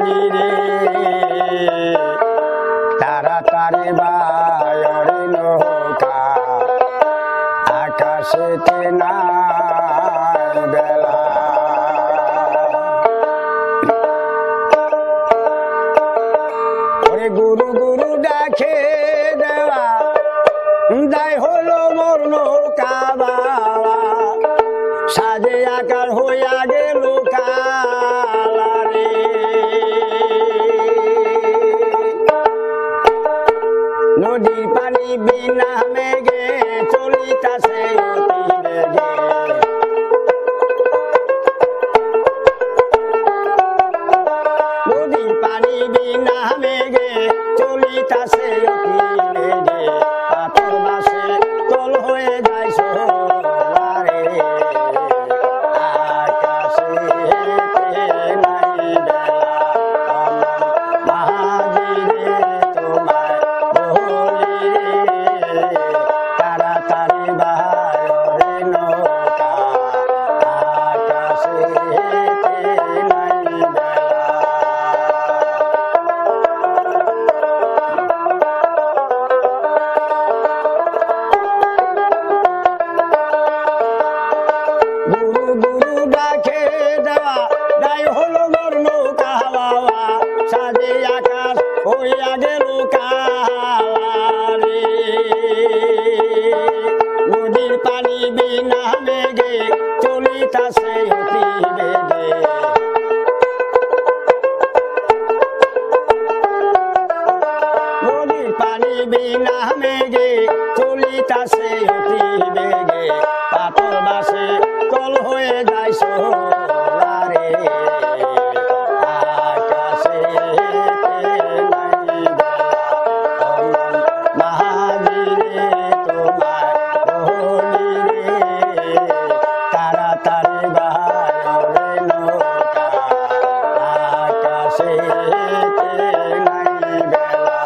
মহাজিরে তাড়াতাড়ি বায়রে নৌকা আকাশেতে নাই বেলা ওরে গুরু গুরু ডাকে দেওয়া যাই হলো মোর নৌকা বাবা সাজে আকার হইয়া গেল কালারে নদীর পানি বিনা মেঘে চলিতাছে অতি বেগে নদীর পানি বিনা মেঘে চলিতাছে অতি বেগে পাথর বাসে তল হয়ে যায় সোলারে আকাশে নাই বেলা মহাজিরে তোমায় বলি তাড়াতাড়ি বায়রে নৌকা আকাশে নাই বেলা গুরু গুরু ডাকে দেওয়া যাই হলো মোর নৌকা বাবা সাজে আকাশ হইয়া গেল কালারে নদীর পানি বিনা মেঘে চলিতাছে অতি বেগে নদীর পানি বিনা মেঘে চলিতাছে অতি বেগে পাথর বাসে তল হয়ে যায় সোলারে আকাশে নাই বেলা মহাজিরে তোমায় বলি তাড়াতাড়ি বায়রে নৌকা আকাশে নাই বেলা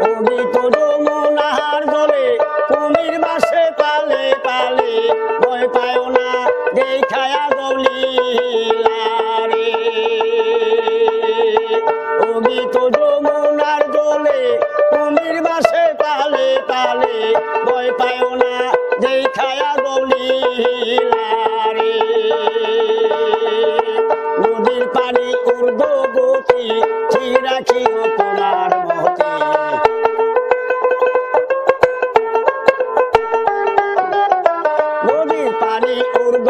অগিত যমুনার জলে কুমির বাসে পালে পালে ভয় পায় না দেখায়া গলিলারে অগিত যমুনার জলে কুমির বাসে পালে পালে ভয় পায় না দেখায়া গলিলারে নদীর পানি ঊর্ধ্ব গতি ঠিক রাখিও তোমার মতি নদীর পানি ঊর্ধ্ব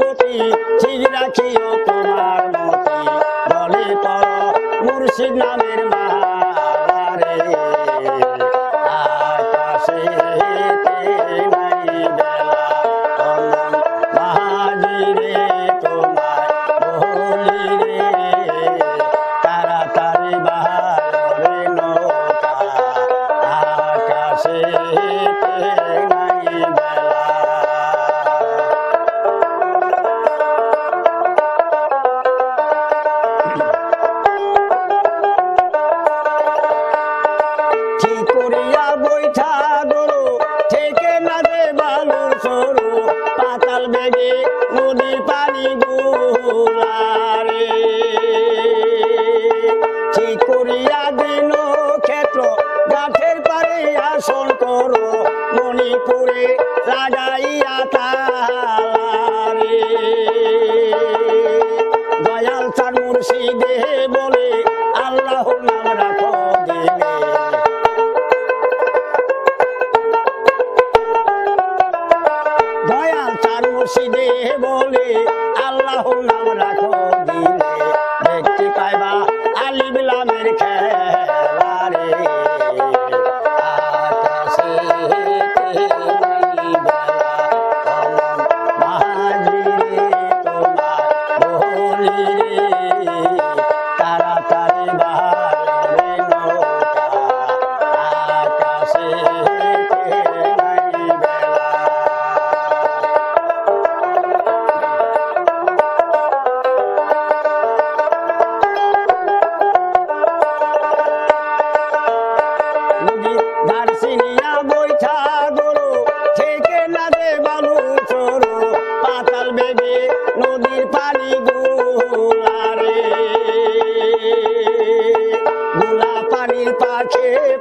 গতি ঠিক রাখিও তোমার মতি বলে পর মুর্শিদ নামের মালারে আকাশে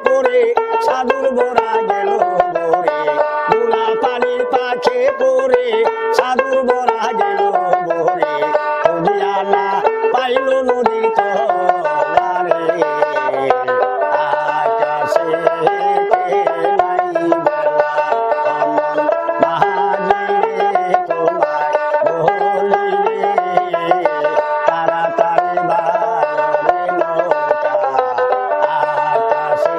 পড়ে সাধুর বরা গেল ভরে গোলা পানির পাখে পড়ে সাধুর বরা গেল ভরে খুঁজিয়া না পাইল নদীর তলারে আকাশে নাই বেলা অমন মাহাজিরে তোমায় বলি রে তাড়াতাড়ি বাড়ি নৌকা আকাশে